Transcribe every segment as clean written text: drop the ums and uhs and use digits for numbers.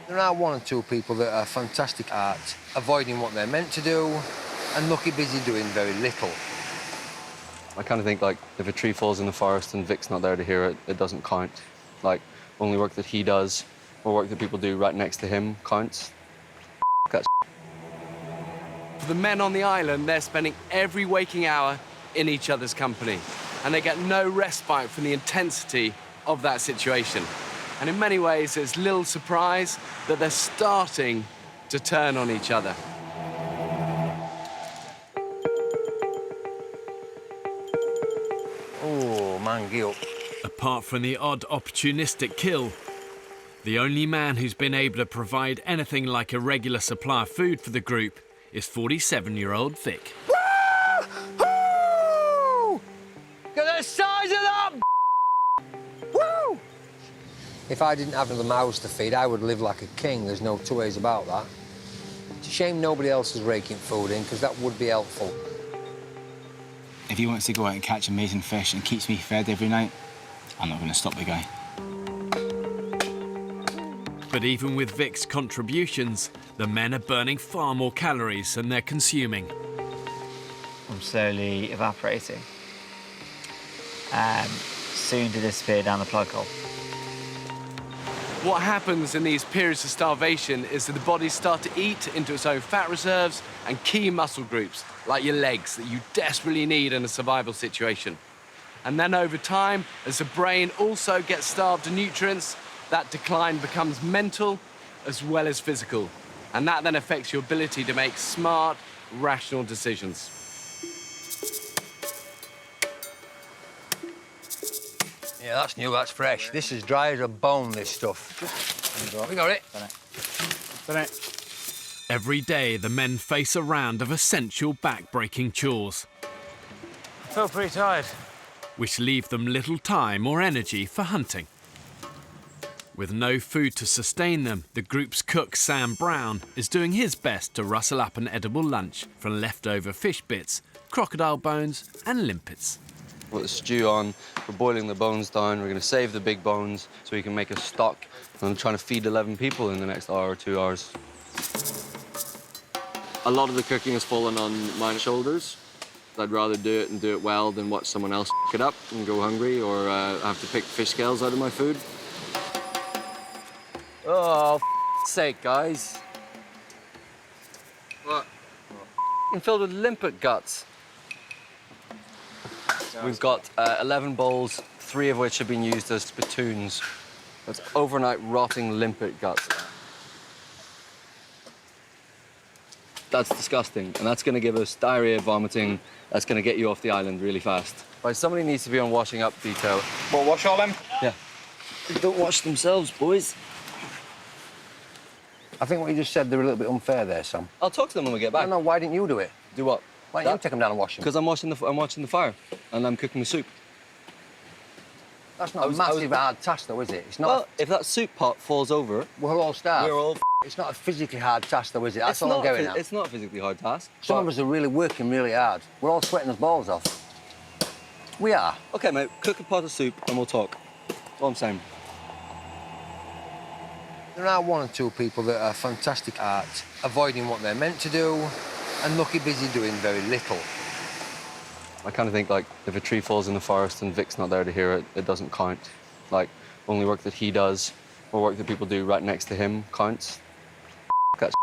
There are one or two people that are fantastic at avoiding what they're meant to do and lucky busy doing very little. I kind of think, like, if a tree falls in the forest and Vic's not there to hear it, it doesn't count. Like, only work that he does or work that people do right next to him counts. That For the men on the island, they're spending every waking hour in each other's company, and they get no respite from the intensity of that situation. And in many ways, it's little surprise that they're starting to turn on each other. Oh, man, get up. Apart from the odd opportunistic kill, the only man who's been able to provide anything like a regular supply of food for the group is 47-year-old Vic. Woo! Get the size of that! Woo! If I didn't have the mouths to feed, I would live like a king. There's no two ways about that. It's a shame nobody else is raking food in, because that would be helpful. If he wants to go out and catch amazing fish and keeps me fed every night, I'm not going to stop the guy. But even with Vic's contributions, the men are burning far more calories than they're consuming. I'm slowly evaporating, soon to disappear down the plug hole. What happens in these periods of starvation is that the bodies start to eat into its own fat reserves and key muscle groups, like your legs, that you desperately need in a survival situation. And then over time, as the brain also gets starved of nutrients, that decline becomes mental as well as physical. And that then affects your ability to make smart, rational decisions. Yeah, that's new, that's fresh. This is dry as a bone, this stuff. We got it. Done it. Every day, the men face a round of essential back-breaking chores, I feel pretty tired. which leave them little time or energy for hunting. With no food to sustain them, the group's cook, Sam Brown, is doing his best to rustle up an edible lunch from leftover fish bits, crocodile bones and limpets. Put the stew on, we're boiling the bones down, we're going to save the big bones so we can make a stock. And I'm trying to feed 11 people in the next hour or 2 hours. A lot of the cooking has fallen on my shoulders. I'd rather do it and do it well than watch someone else f it up and go hungry or have to pick fish scales out of my food. Oh, f***'s sake, guys. What? Filled with limpet guts. We've got 11 bowls, 3 of which have been used as spittoons. That's overnight rotting limpet guts. That's disgusting, and that's going to give us diarrhea, vomiting. That's going to get you off the island really fast. Right, somebody needs to be on washing up detail. Well, wash all them? Yeah. They don't wash themselves, boys. I think what you just said, they're a little bit unfair there, Sam. I'll talk to them when we get back. No, why didn't you do it? Do what? Why don't you take them down and wash them? Because I'm watching the fire, and I'm cooking the soup. That's not a massive hard task, though, is it? It's not. Well, if that soup pot falls over, We're all starved. we're all. It's not a physically hard task, though, is it? That's all I'm getting at. It's not a physically hard task. Some but- of us are really working really hard. We're all sweating our balls off. We are. Okay, mate, cook a pot of soup and we'll talk. That's all I'm saying. There are one or two people that are fantastic at avoiding what they're meant to do and lucky busy doing very little. I kind of think, like, if a tree falls in the forest and Vic's not there to hear it, it doesn't count. Like, only work that he does or work that people do right next to him counts. That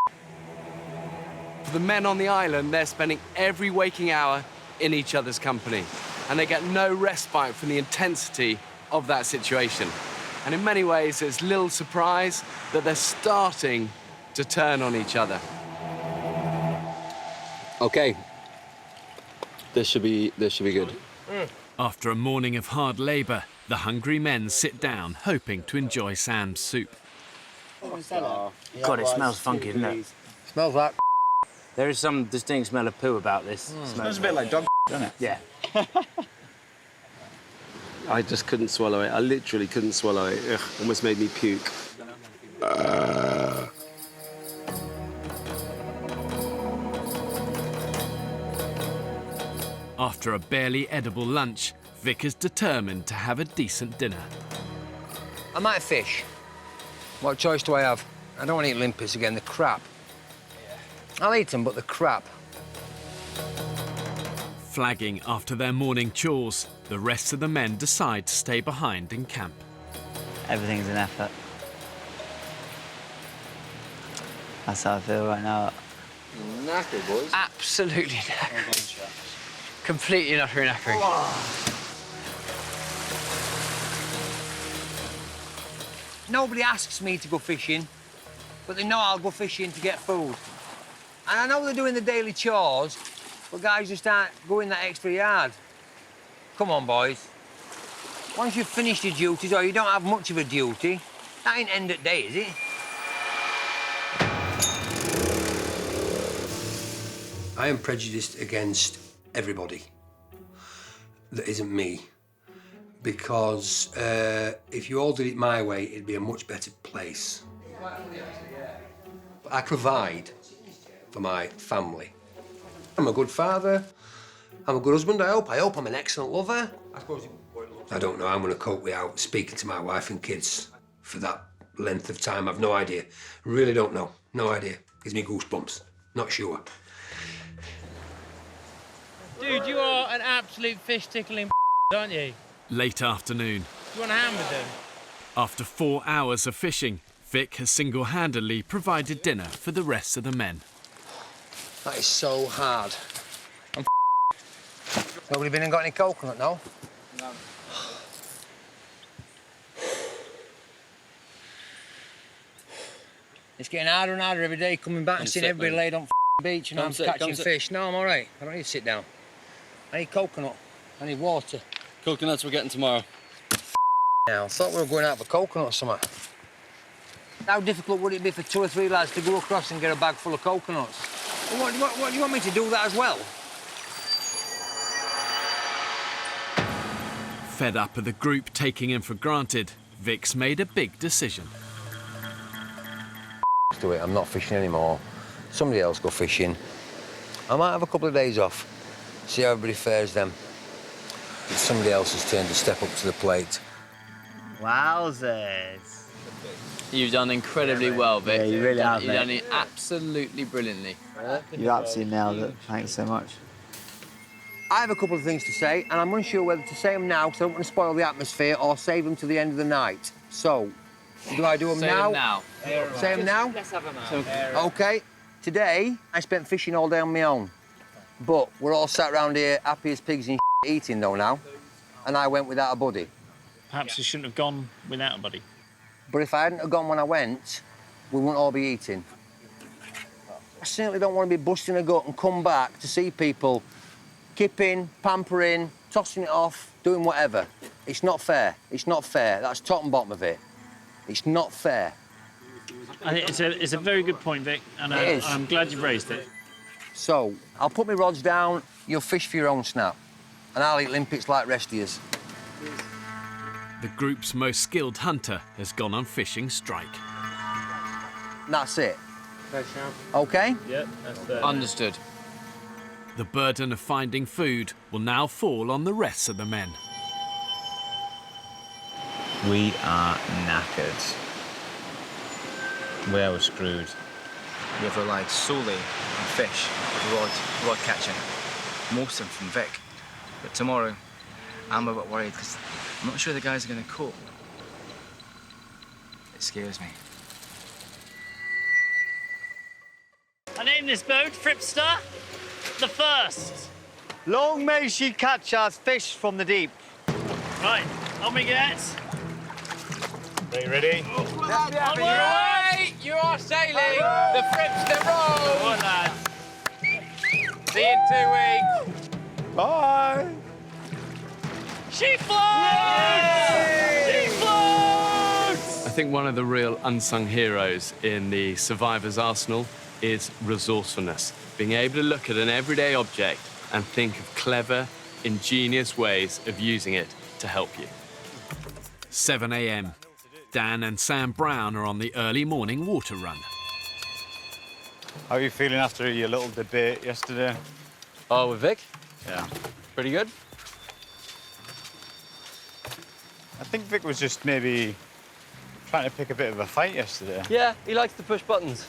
For the men on the island, they're spending every waking hour in each other's company, and they get no respite from the intensity of that situation. And in many ways, it's little surprise that they're starting to turn on each other. Okay. This should be good. After a morning of hard labour, the hungry men sit down, hoping to enjoy Sam's soup. God, it smells funky, doesn't it? Smells like. There is some distinct smell of poo about this. Smells a bit like dog, doesn't it? Yeah. I just couldn't swallow it. I literally couldn't swallow it. Ugh, almost made me puke. After a barely edible lunch, Vic is determined to have a decent dinner. I might fish. What choice do I have? I don't want to eat limpets again, they're crap. I'll eat them, but they're crap. Flagging after their morning chores, the rest of the men decide to stay behind in camp. Everything's an effort. That's how I feel right now. Knackered, boys. Absolutely knackered. Completely and utterly knackered. Nobody asks me to go fishing, but they know I'll go fishing to get food. And I know they're doing the daily chores, but guys just aren't going that extra yard. Come on, boys. Once you've finished your duties, or you don't have much of a duty, that ain't end of day, is it? I am prejudiced against everybody that isn't me. Because if you all did it my way, it'd be a much better place. But I provide for my family. I'm a good father. I'm a good husband, I hope. I hope I'm an excellent lover. I don't know how I'm going to cope without speaking to my wife and kids for that length of time. I've no idea. Really don't know. No idea. Gives me goosebumps. Not sure. Dude, you are an absolute fish-tickling aren't you? Late afternoon. You want a hand with them? After 4 hours of fishing, Vic has single-handedly provided dinner for the rest of the men. That is so hard. Nobody been and got any coconut, no? No. It's getting harder and harder every day, coming back and seeing everybody laid on the beach and I'm catching fish. No, I'm all right. I don't need to sit down. I need coconut. I need water. Coconuts we're getting tomorrow. Now, I thought we were going out for coconut or something. How difficult would it be for 2 or 3 lads to go across and get a bag full of coconuts? What do you want me to do that as well? Fed up with the group taking him for granted, Vic's made a big decision. Do it. I'm not fishing anymore. Somebody else go fishing. I might have a couple of days off. See how everybody fares then. It's somebody else's turn to step up to the plate. Wowzers. You've done incredibly well, Vic. Yeah, you really have, You've mate. done it absolutely brilliantly. You absolutely nailed it. Thanks so much. I have a couple of things to say, and I'm unsure whether to say them now because I don't want to spoil the atmosphere or save them to the end of the night. So, do I do them Say now? them now. Say them now? Let's have them now. OK. Today, I spent fishing all day on my own. But we're all sat round here happy as pigs in eating, though, now. And I went without a buddy. Perhaps you shouldn't have gone without a buddy. But if I hadn't have gone when I went, we wouldn't all be eating. I certainly don't want to be busting a gut and come back to see people kipping, pampering, tossing it off, doing whatever. It's not fair. It's not fair. That's top and bottom of it. It's not fair. I think it's a very good point, Vic, and It is. I'm glad you've raised it. So, I'll put my rods down, you'll fish for your own snap. And I'll eat limpets like rest of yous. The group's most skilled hunter has gone on fishing strike. That's it. OK? Yeah, that's fair. Understood. The burden of finding food will now fall on the rest of the men. We are knackered. We are screwed. We have relied solely on fish, rod catching, most of them from Vic. But tomorrow, I'm a bit worried because I'm not sure the guys are going to cope. It scares me. I named this boat Fripster the First. Long may she catch us fish from the deep. Right, on we get. Are you ready? Away! You are sailing the Fripster Come Road. on, lads. See you in 2 weeks. Bye! She floats! She floats! I think one of the real unsung heroes in the survivor's arsenal is resourcefulness. Being able to look at an everyday object and think of clever, ingenious ways of using it to help you. 7 a.m. Dan and Sam Brown are on the early morning water run. How are you feeling after your little debate yesterday? Oh, with Vic? Yeah. Pretty good? I think Vic was just maybe Trying to pick a bit of a fight yesterday. Yeah, he likes to push buttons.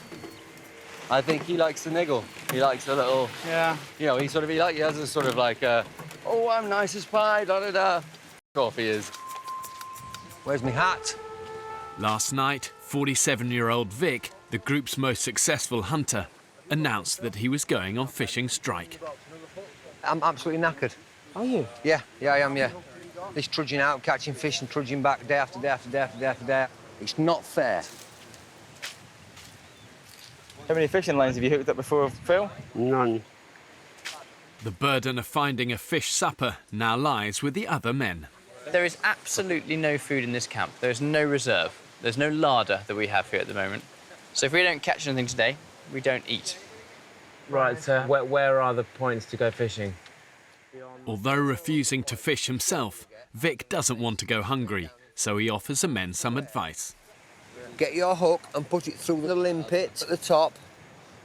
I think he likes to niggle. He likes a little... Yeah. You know, he has a sort of like, oh, I'm nice as pie, da-da-da. Off he is. Where's my hat? Last night, 47-year-old Vic, the group's most successful hunter, announced that he was going on fishing strike. I'm absolutely knackered. Are you? Yeah, I am, yeah. This trudging out, catching fish and trudging back day after day after day after day after day. It's not fair. How many fishing lines have you hooked up before, Phil? None. The burden of finding a fish supper now lies with the other men. There is absolutely no food in this camp. There's no reserve. There's no larder that we have here at the moment. So if we don't catch anything today, we don't eat. Right, so where are the points to go fishing? Although refusing to fish himself, Vic doesn't want to go hungry, so he offers the men some advice. Get your hook and put it through the limpet at the top,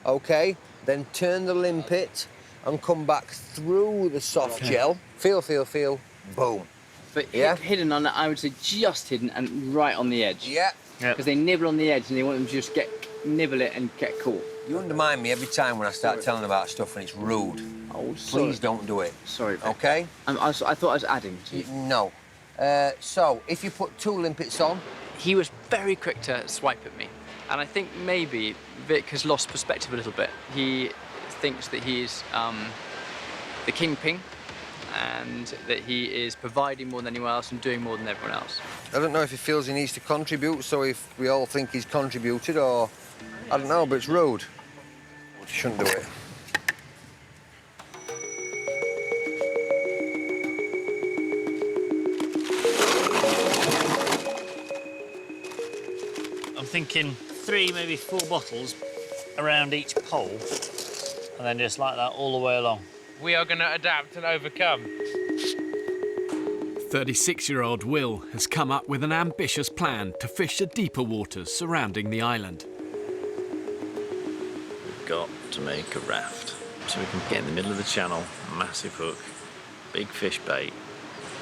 OK? Then turn the limpet and come back through the soft gel. Feel, boom. But Yeah. hidden on, I would say just hidden and right on the edge. Yeah. Because they nibble on the edge and they want them to just nibble it and get caught. You undermine me every time when I start telling about stuff and it's rude. Oh, sorry. Please don't do it. Sorry, Vic. OK? I thought I was adding to you. No. So, if you put 2 limpets on... He was very quick to swipe at me. And I think maybe Vic has lost perspective a little bit. He thinks that he's the kingpin and that he is providing more than anyone else and doing more than everyone else. I don't know if he feels he needs to contribute, so if we all think he's contributed, or... I don't know, but it's rude. You shouldn't do it. I'm thinking 3, maybe 4 bottles around each pole, and then just like that all the way along. We are going to adapt and overcome. 36-year-old Will has come up with an ambitious plan to fish the deeper waters surrounding the island. We've got to make a raft so we can get in the middle of the channel, massive hook, big fish bait.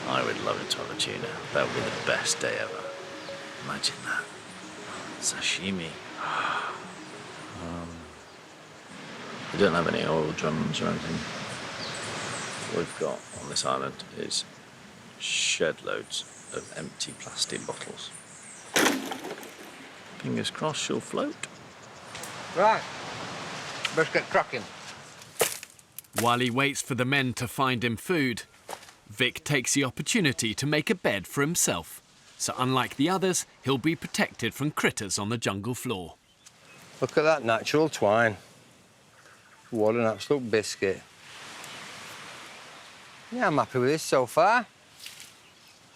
I would love it to have a tuna. That would be the best day ever. Imagine that. Sashimi. We don't have any oil drums or anything. What we've got on this island is shed loads of empty plastic bottles. Fingers crossed she'll float. Right. Let's get cracking. While he waits for the men to find him food, Vic takes the opportunity to make a bed for himself. So unlike the others, he'll be protected from critters on the jungle floor. Look at that natural twine. What an absolute biscuit. Yeah, I'm happy with this so far.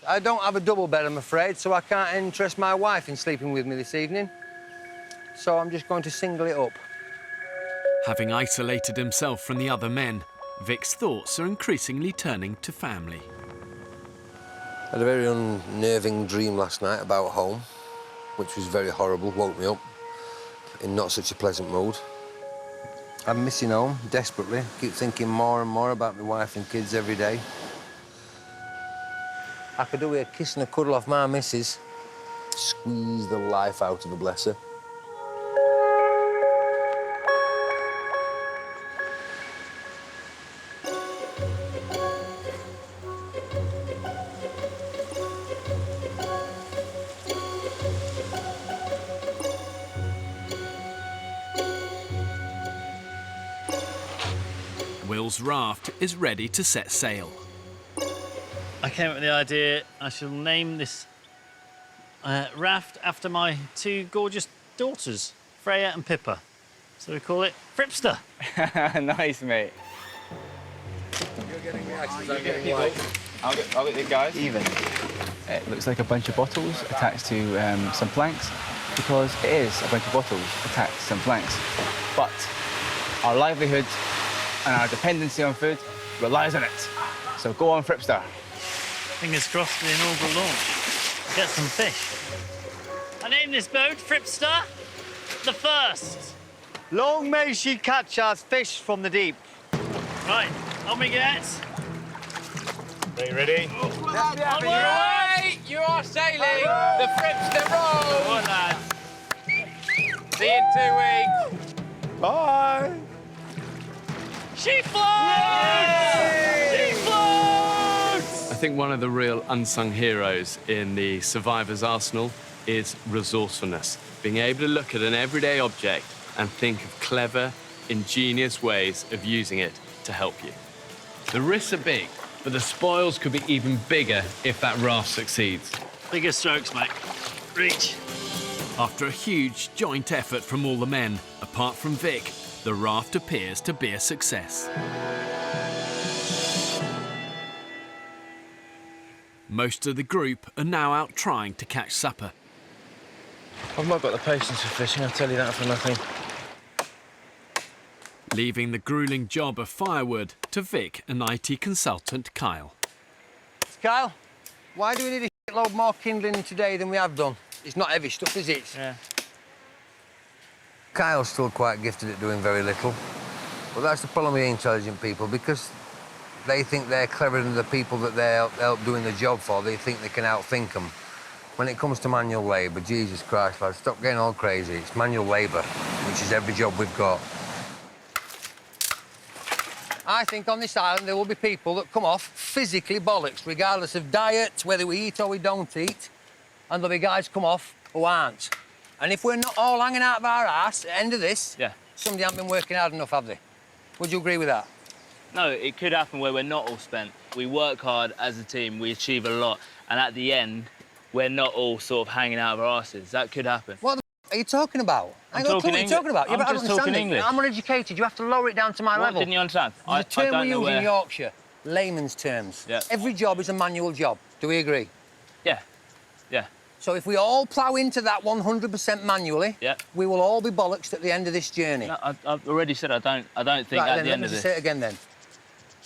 I don't have a double bed, I'm afraid, so I can't interest my wife in sleeping with me this evening. So I'm just going to single it up. Having isolated himself from the other men, Vic's thoughts are increasingly turning to family. I had a very unnerving dream last night about home, which was very horrible, woke me up in not such a pleasant mood. I'm missing home desperately, keep thinking more and more about my wife and kids every day. I could do with a kiss and a cuddle off my missus, squeeze the life out of a blesser. Will's raft is ready to set sail. I came up with the idea I shall name this raft after my 2 gorgeous daughters, Freya and Pippa. So we call it Fripster. Nice, mate. You're getting reactions, I'm getting white. I'll get the guys. Even. It looks like a bunch of bottles attached to some planks, because it is a bunch of bottles attached to some planks. But our livelihood and our dependency on food relies on it. So go on, Fripster. Fingers crossed for the inaugural launch. Get some fish. I named this boat Fripster the First. Long may she catch us fish from the deep. Right, on we get. Are you ready? You're away! you are sailing the Fripster Road. Come on, lads. See you in 2 weeks. Bye. She floats! She floats! I think one of the real unsung heroes in the survivor's arsenal is resourcefulness. Being able to look at an everyday object and think of clever, ingenious ways of using it to help you. The risks are big, but the spoils could be even bigger if that raft succeeds. Bigger strokes, mate. Reach. After a huge joint effort from all the men, apart from Vic, the raft appears to be a success. Most of the group are now out trying to catch supper. I've not got the patience for fishing, I'll tell you that for nothing. Leaving the gruelling job of firewood to Vic and IT consultant Kyle. Kyle, why do we need a shitload more kindling today than we have done? It's not heavy stuff, is it? Yeah. Kyle's still quite gifted at doing very little. But that's the problem with intelligent people, because they think they're cleverer than the people that they're help doing the job for. They think they can outthink them. When it comes to manual labour, Jesus Christ, lads, stop getting all crazy. It's manual labour, which is every job we've got. I think on this island there will be people that come off physically bollocks, regardless of diet, whether we eat or we don't eat. And there'll be guys come off who aren't. And if we're not all hanging out of our arse at the end of this, somebody hasn't been working hard enough, have they? Would you agree with that? No, it could happen where we're not all spent. We work hard as a team, we achieve a lot, and at the end, we're not all sort of hanging out of our arses. That could happen. What the are you talking about? I'm talking what are you talking about? I'm just talking English. I'm uneducated. You have to lower it down to my level. Didn't you understand? The term I we don't use know in Yorkshire, layman's terms. Yeah. Every job is a manual job. Do we agree? Yeah. Yeah. So if we all plough into that 100% manually, we will all be bollocks at the end of this journey. No, I've already said I don't think right, at then, the end of this. Say it again then.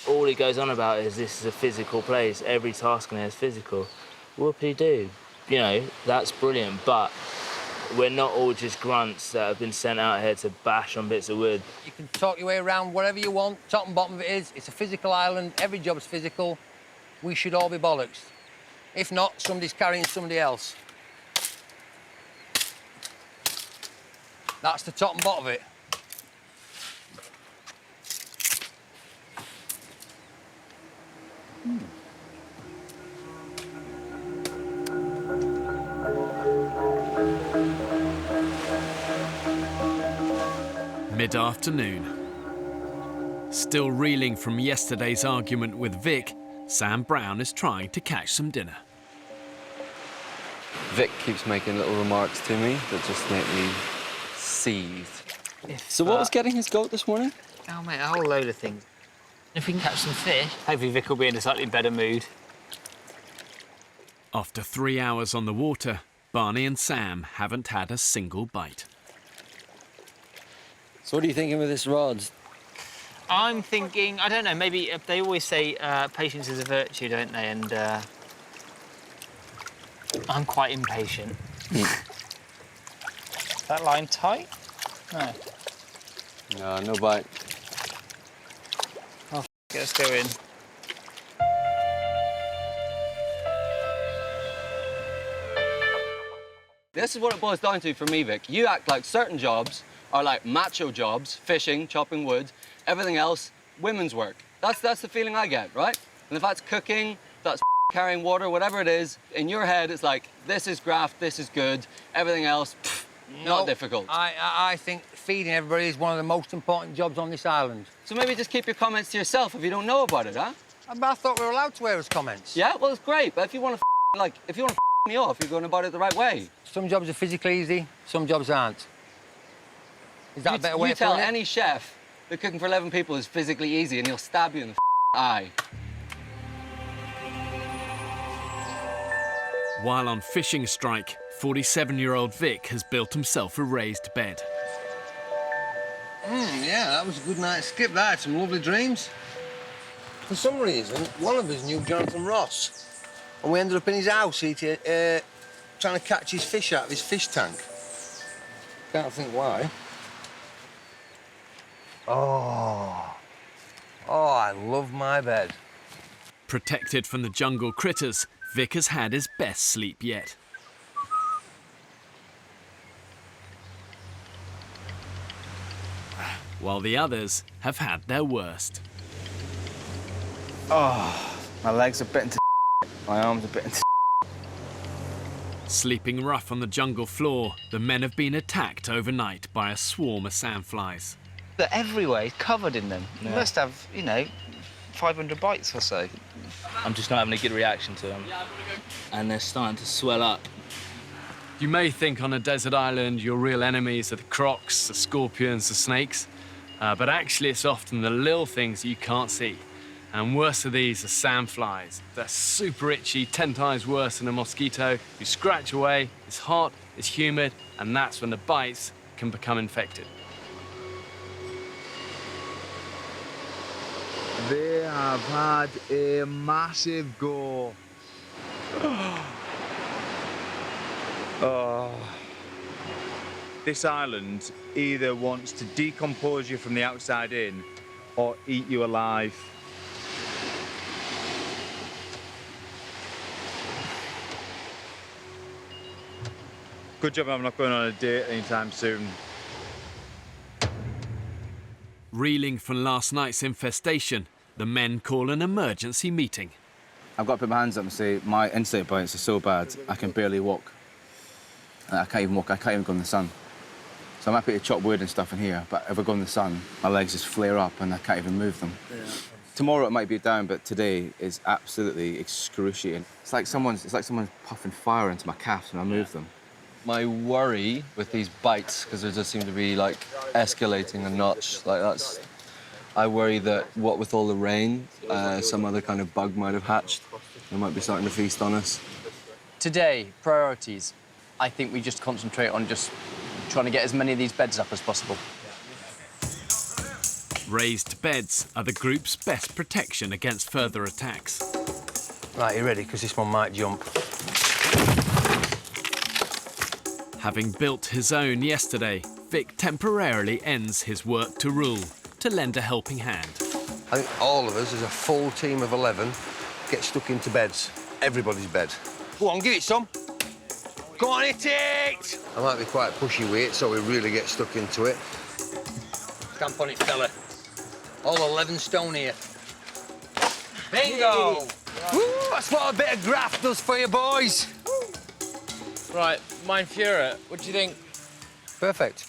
All he goes on about is this is a physical place. Every task in here is physical. Whoopie-doo. You know, that's brilliant, but we're not all just grunts that have been sent out here to bash on bits of wood. You can talk your way around whatever you want. Top and bottom of it is, it's a physical island. Every job's physical. We should all be bollocks. If not, somebody's carrying somebody else. That's the top and bottom of it. Mid-afternoon. Still reeling from yesterday's argument with Vic, Sam Brown is trying to catch some dinner. Vic keeps making little remarks to me that just make me seethe. So what was getting his goat this morning? Oh, mate, a whole load of things. If we can catch some fish, hopefully Vic will be in a slightly better mood. After 3 hours on the water, Barney and Sam haven't had a single bite. So what are you thinking with this rod? I'm thinking, I don't know, maybe they always say patience is a virtue, don't they? And I'm quite impatient. That line tight? No. No, no bite. Oh, let's go in. This is what it boils down to for me, Vic. You act like certain jobs are like macho jobs, fishing, chopping wood. Everything else, women's work. That's the feeling I get, right? And if that's cooking, that's carrying water, whatever it is, in your head it's like, this is graft, this is good, everything else, not difficult. I think feeding everybody is one of the most important jobs on this island. So maybe just keep your comments to yourself if you don't know about it, huh? I thought we were allowed to wear his comments. Yeah, well, it's great, but if you want to if you want to me off, you're going about it the right way. Some jobs are physically easy, some jobs aren't. Is that a better way of putting it? You tell any chef that cooking for 11 people is physically easy and he'll stab you in the eye. While on fishing strike, 47-year-old Vic has built himself a raised bed. Yeah, that was a good night. Skip that. Had some lovely dreams. For some reason, one of us knew Jonathan Ross, and we ended up in his house trying to catch his fish out of his fish tank. Can't think why. Oh, I love my bed. Protected from the jungle critters, Vic has had his best sleep yet. While the others have had their worst. Oh, my legs are bitten to my arms are bitten to Sleeping rough on the jungle floor, the men have been attacked overnight by a swarm of sandflies. They're everywhere, covered in them. You must have, 500 bites or so. I'm just not having a good reaction to them. And they're starting to swell up. You may think on a desert island your real enemies are the crocs, the scorpions, the snakes, but actually it's often the little things you can't see. And worse of these are sandflies. They're super itchy, 10 times worse than a mosquito. You scratch away, it's hot, it's humid, and that's when the bites can become infected. They have had a massive go. Oh. This island either wants to decompose you from the outside in or eat you alive. Good job I'm not going on a date anytime soon. Reeling from last night's infestation, the men call an emergency meeting. I've got to put my hands up and say my insect bites are so bad I can barely walk. I can't even walk, I can't even go in the sun. So I'm happy to chop wood and stuff in here, but if I go in the sun, my legs just flare up and I can't even move them. Yeah. Tomorrow it might be down, but today is absolutely excruciating. It's like someone's puffing fire into my calves when I move them. My worry with these bites, because they just seem to be like escalating a notch, I worry that what with all the rain, some other kind of bug might have hatched. They might be starting to feast on us. Today, priorities. I think we just concentrate on just trying to get as many of these beds up as possible. Raised beds are the group's best protection against further attacks. Right, you ready? Because this one might jump. Having built his own yesterday, Vic temporarily ends his work to rule to lend a helping hand. I think all of us, as a full team of 11, get stuck into beds. Everybody's bed. Go on, give it some. Go on, hit it! I might be quite pushy with it, so we really get stuck into it. Stamp on it, fella. All 11 stone here. Bingo! Woo, that's what a bit of graft does for you, boys. Right, Mein Führer, what do you think? Perfect.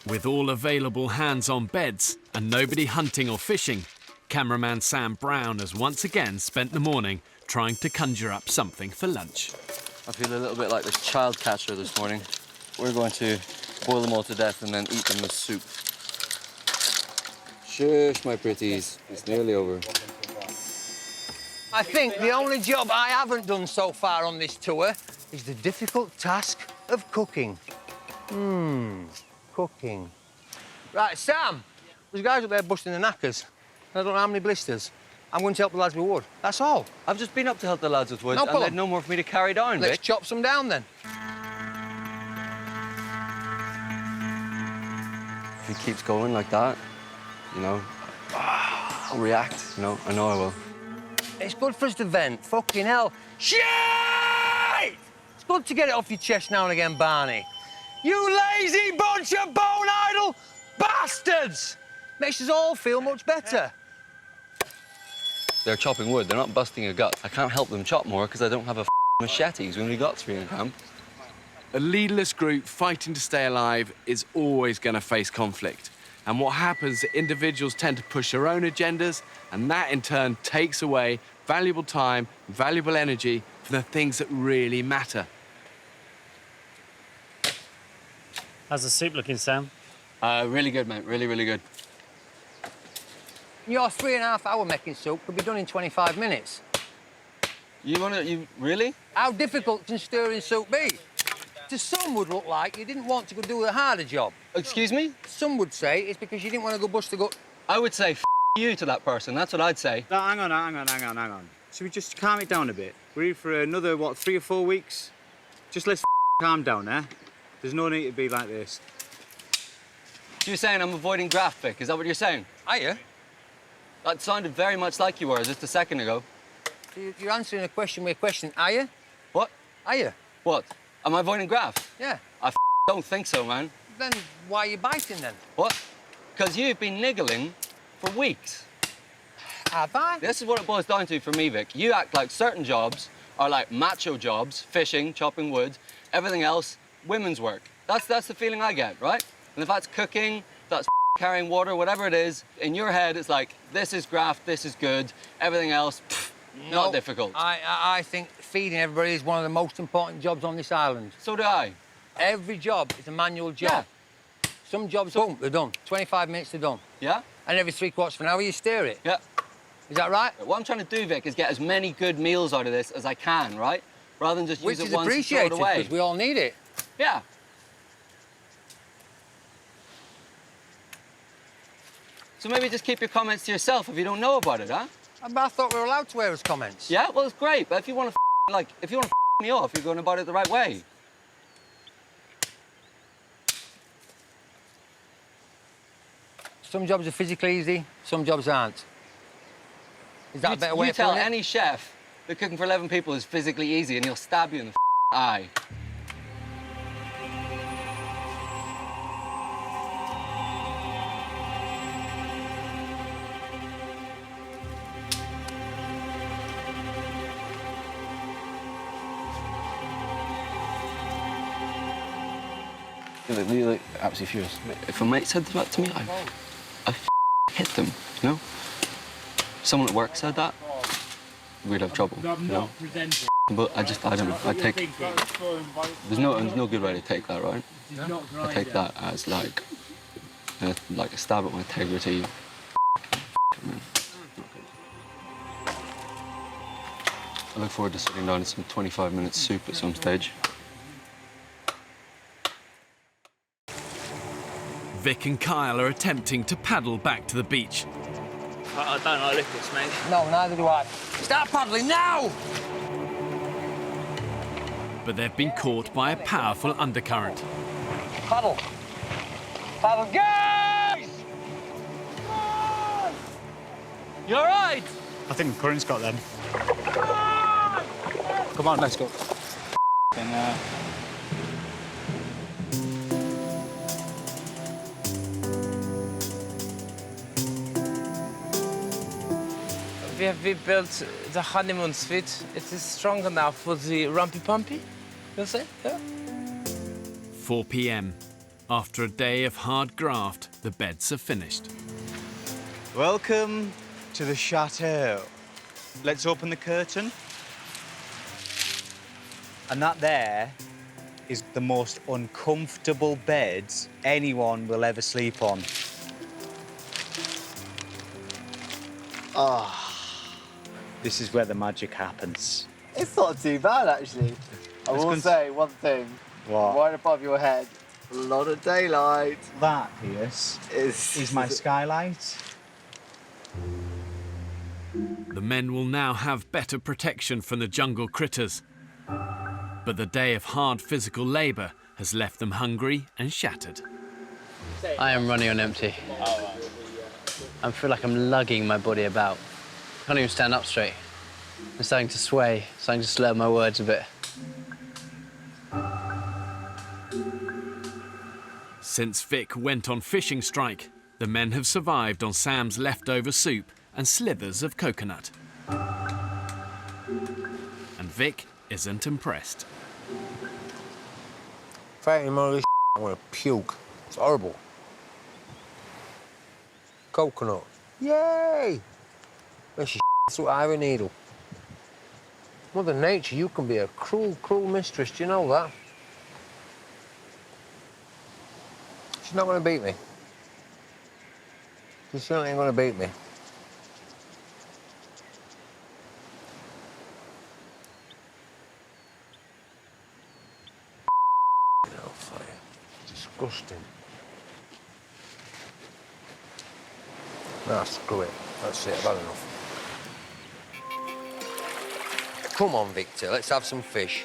With all available hands on beds and nobody hunting or fishing, cameraman Sam Brown has once again spent the morning trying to conjure up something for lunch. I feel a little bit like this child catcher this morning. We're going to boil them all to death and then eat them as soup. Shush, my pretties. It's nearly over. I think the only job I haven't done so far on this tour is the difficult task of cooking. Cooking. Right, Sam, there's guys up there busting the knackers. I don't know how many blisters. I'm going to help the lads with wood. That's all. I've just been up to help the lads with wood, No and problem. they'd no more for me to carry down, Let's Vic. chop some down, then. If he keeps going like that, I'll react, I know I will. It's good for us to vent. Fucking hell. Shit! It's good to get it off your chest now and again, Barney. You lazy bunch of bone-idle bastards! Makes us all feel much better. They're chopping wood, they're not busting a gut. I can't help them chop more because I don't have a machetes. We only got 3 in camp. A leaderless group fighting to stay alive is always going to face conflict. And what happens is individuals tend to push their own agendas, and that in turn takes away valuable time, valuable energy from the things that really matter. How's the soup looking, Sam? Really good, mate. Really, really good. Your 3.5-hour making soup could be done in 25 minutes. You really? How difficult can stirring soup be? To some would look like you didn't want to go do a harder job. Excuse me? Some would say it's because you didn't want to go bust a gut. I would say you to that person. That's what I'd say. No, hang on. Should we just calm it down a bit? We're here for another, 3 or 4 weeks? Just let's calm down, eh? There's no need to be like this. You're saying I'm avoiding graft, Vic? Is that what you're saying? Are you? That sounded very much like you were just a second ago. You're answering a question with a question, are you? What? Are you? What? Am I avoiding graft? Yeah. I don't think so, man. Then why are you biting then? What? Because you've been niggling for weeks. Have I? This is what it boils down to for me, Vic. You act like certain jobs are like macho jobs, fishing, chopping wood, everything else, women's work. That's the feeling I get, right? And if that's cooking, that's carrying water, whatever it is, in your head it's like, this is graft, this is good, everything else, not difficult. I think feeding everybody is one of the most important jobs on this island. So do I. Every job is a manual job. Yeah. Some jobs, boom, they're done. 25 minutes, they're done. Yeah? And every 3/4 of an hour, you steer it. Yeah. Is that right? What I'm trying to do, Vic, is get as many good meals out of this as I can, right? Rather than just use it once and throw it away. Because we all need it. Yeah. So maybe just keep your comments to yourself if you don't know about it, huh? I thought we were allowed to air us comments. Yeah, well, it's great, but if you want to, if you want to me off, you're going about it the right way. Some jobs are physically easy, some jobs aren't. Is that a better way of putting it? You tell any chef that cooking for 11 people is physically easy and he'll stab you in the eye. You look absolutely furious. If a mate said that to me, I hit them, you know? If someone at work said that, we'd have trouble, you know? But I don't know, there's no good way to take that, right? I take that as like a stab at my integrity. I look forward to sitting down in some 25-minute soup at some stage. Vic and Kyle are attempting to paddle back to the beach. I don't like liquids, mate. No, neither do I. Start paddling now! But they've been caught by a powerful undercurrent. Paddle. Paddle, guys! You all right? I think the current's got them. Come on, let's go. We built the honeymoon suite. It is strong enough for the rumpy-pumpy, you say? Yeah. 4 p.m. After a day of hard graft, the beds are finished. Welcome to the chateau. Let's open the curtain. And that there is the most uncomfortable beds anyone will ever sleep on. Ah. This is where the magic happens. It's not too bad, actually. I will say one thing. What? Right above your head, a lot of daylight. That, Pierce, is my skylight. The men will now have better protection from the jungle critters. But the day of hard physical labour has left them hungry and shattered. I am running on empty. I feel like I'm lugging my body about. I can't even stand up straight. I'm starting to sway, starting to slur my words a bit. Since Vic went on fishing strike, the men have survived on Sam's leftover soup and slithers of coconut. And Vic isn't impressed. If I eat more of this, I'm gonna puke. It's horrible. Coconut. Yay! That's through iron needle. Mother Nature, you can be a cruel, cruel mistress. Do you know that? She's not going to beat me. She certainly ain't going to beat me. Hellfire. Disgusting. Nah, screw it. That's it, I've had enough. Come on, Victor, let's have some fish.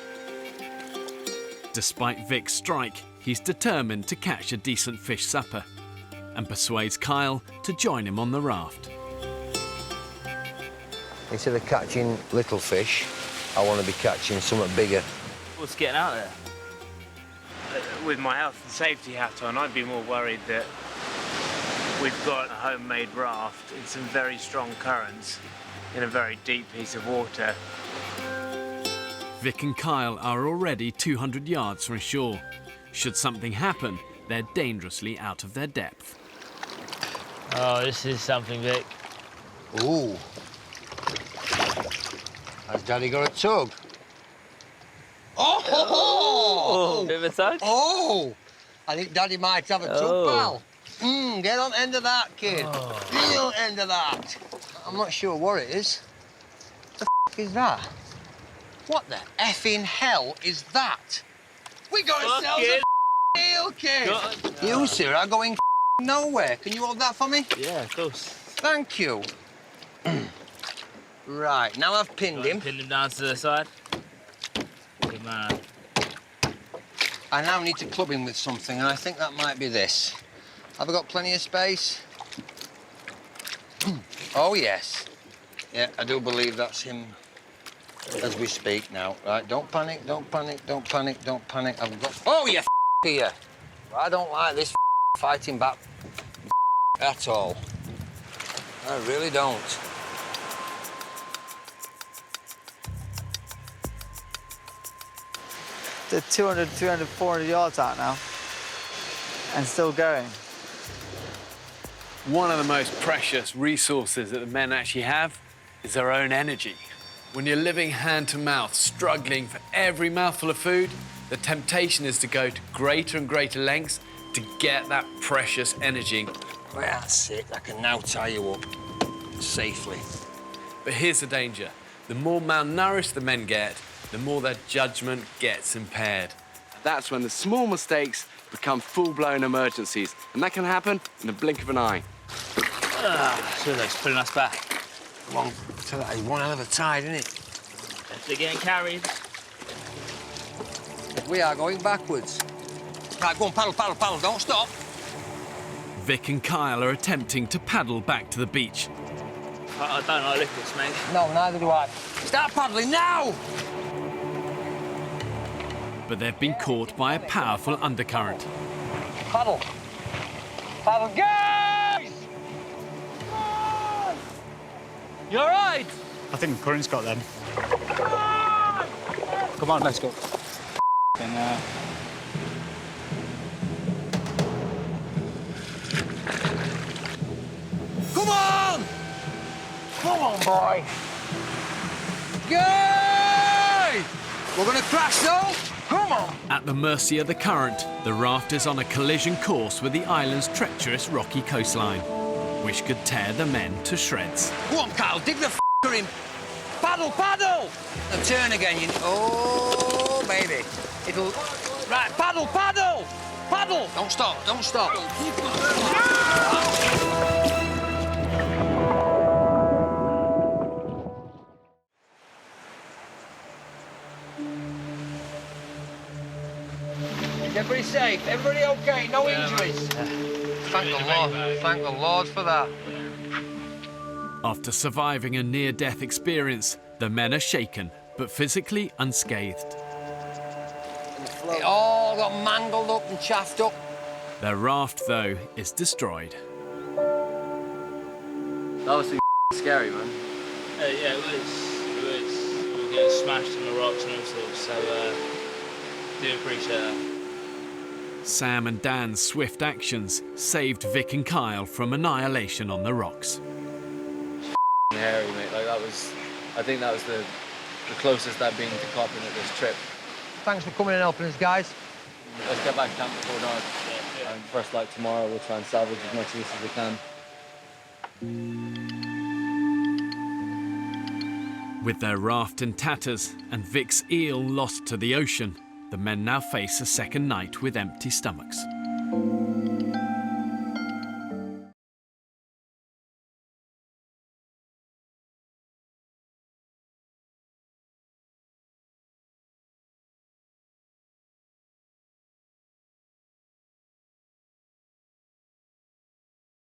Despite Vic's strike, he's determined to catch a decent fish supper and persuades Kyle to join him on the raft. Instead of catching little fish, I want to be catching something bigger. What's getting out there? With my health and safety hat on, I'd be more worried that we've got a homemade raft in some very strong currents in a very deep piece of water. Vic and Kyle are already 200 yards from shore. Should something happen, they're dangerously out of their depth. Oh, this is something, Vic. Ooh. Has Daddy got a tug? Oh! Bit of a tug? Oh! I think Daddy might have a tug, pal. Get on the end of that, kid. Get on the end of that. I'm not sure what it is. What the f is that? What the effing hell is that? We got ourselves a eel, kid. You, sir, are going nowhere. Can you hold that for me? Yeah, of course. Thank you. Right, now I've pinned him. Pin him down to the side. Good man. I now need to club him with something, and I think that might be this. Have I got plenty of space? Oh, yes. Yeah, I do believe that's him as we speak now. Right, don't panic, don't panic, don't panic, don't panic. I've got... Oh, you here. I don't like this fighting back at all. I really don't. They're 200, 300, 400 yards out now and still going. One of the most precious resources that the men actually have is their own energy. When you're living hand to mouth, struggling for every mouthful of food, the temptation is to go to greater and greater lengths to get that precious energy. Well, that's it. I can now tie you up safely. But here's the danger. The more malnourished the men get, the more their judgment gets impaired. That's when the small mistakes become full-blown emergencies, and that can happen in the blink of an eye. Sure's pulling us back. Come on, tell that one hell of a tide, isn't it? If they're getting carried. We are going backwards. Right, go on, paddle, paddle, paddle, don't stop. Vic and Kyle are attempting to paddle back to the beach. I don't like liquids, mate. No, neither do I. Start paddling now! But they've been caught by a powerful undercurrent. Paddle. Paddle, guys! Come on! You all right? I think the current's got them. Come on, let's go. Come on! Come on, boy. Guys! We're gonna crash, though. Come on! At the mercy of the current, the raft is on a collision course with the island's treacherous rocky coastline, which could tear the men to shreds. Go on, Kyle, dig the f***er in. Paddle, paddle! And turn again, you... Oh, baby. It'll... Right, paddle, paddle! Paddle! Don't stop, don't stop. Keep going. Everybody safe? Everybody okay? No injuries? Thank the Lord. Thank the Lord for that. After surviving a near-death experience, the men are shaken, but physically unscathed. It all got mangled up and chaffed up. Their raft, though, is destroyed. That was scary, man. Yeah, it was. We were getting smashed on the rocks and all sorts, so do appreciate that. Sam and Dan's swift actions saved Vic and Kyle from annihilation on the rocks. Hairy, mate. Like, that was... I think that was the closest I've been to copping at this trip. Thanks for coming and helping us, guys. Let's get back to camp before dark. And first light tomorrow, we'll try and salvage as much of this as we can. With their raft in tatters and Vic's eel lost to the ocean, the men now face a second night with empty stomachs.